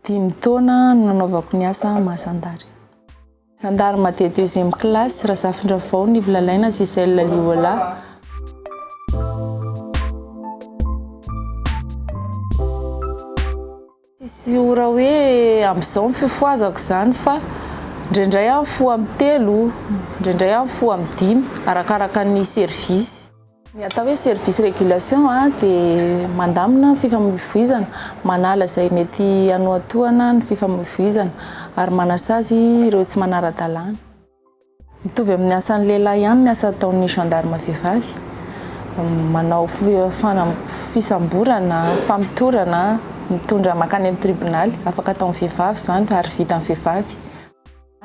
5 taona no nanaovako ny asa Mahasandary. Sandary matety deuxième classe, Razafindrafao, Nivilalaina, Gisèle Liola. Tsisy ora hoe amin'izao fifoazako zany fa indraindray aho mifoha amin'ny 3, indraindray aho mifoha amin'ny 5 arakaraka ny service. Ny atao hoe service régulation dia mandamina fifamoivoizana, manala izay mety anoatoana ny fifamoivoizana ary manasazy ireo tsy manara-dalàna. Mitovy amin'ny asan'ny lehilahy ihany ny asa ataon'ny gendarme vehivavy. Manao fisamborana, famitorana, mitondra makany amin'ny tribunal, afaka ataon'ny vehivavy zany ary vita amin'ny vehivavy.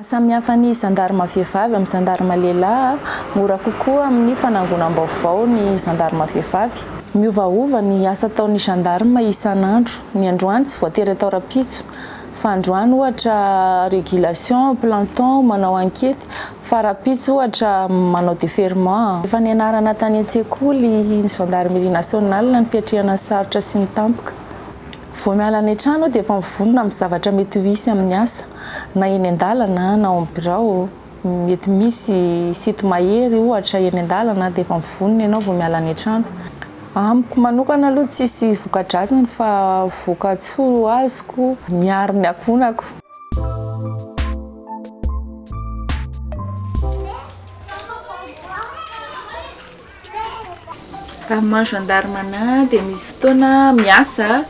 Samihafa ny gendarme vehivavy amin'ny gendarme lehilahy, mora kokoa amin'ny fanangonam-baovao ny gendarme vehivavy. Miovaova ny asa ataon'ny gendarme isan'andro. Ny androany tsy voatery atao rapitso, fa androany ohatra régulation, planton, manao enquête, fa rapitso ohatra manao déferment. Efa nianarana tany an-tsekoly ny gendarmerie nationale ny fiatrehana sarotra sy ny tampoka. Vao miala any an-trano dia efa mivonona amin'ny zavatra mety ho hisy amin'ny asa, na eny an-dalana na ao amin'ny birao. Mety misy sito mahery ohatra eny an-dalana dia efa mivonona ianao vao miala any an-trano. Amiko manokana aloha tsisy voka-drazana fa voka-tsoa azoko miaro ny akonako. Raha maha gendarme anahy dia misy fotoana miasa,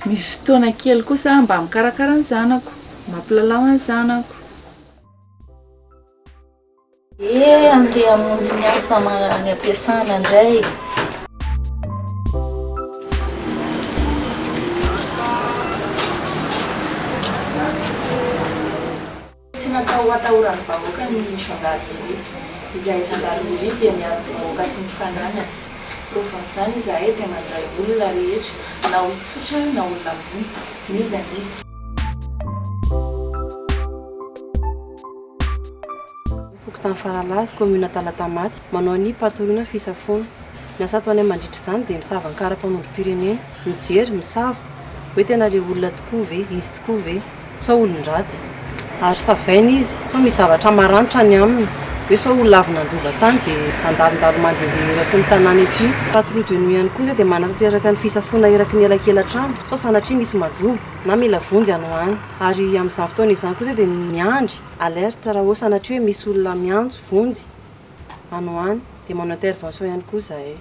misy fotoana kely kosa mba mikarakara ny zanako, mampilalao ny zanako. Andeha hamonjy ny asa any am-piasana indray. Tsy natao atahorany vahoaka ny gendarmerie. Izahay gendarmerie dia miaro vahoaka sy ny fananana. Profan'izany izahay dia mandray olona rehetra, na olona tsotra na olona ambony, mizaniza. Fokontany Faralazy, commune Talatamaty, manao ny patrouille fisafoana. Ny asa ataonay mandritra izany dia misava ny karapanondrom-pirenena, mijery, misava, hoe tena ilay olona tokoa ve, izy tokoa ve, sa olon-dratsy. Ary savaina izy, fa misy zavatra maranitra ny aminy. Hoe sao olona avy nandrova tany dia andalondalo mandeha eraky ny tanàna ety. Patrouille de nuit ihany koa izay dia manatanteraka ny fisafoana eraky ny elakelan-trano. Sao sanatria misy madrono na mila vonjy anoany. Ary amin'izany fotoana izany koa izay dia miandry alerte raha sanatria hoe misy olona miantso vonjy anoany dia manao intervention ihany koa izahay.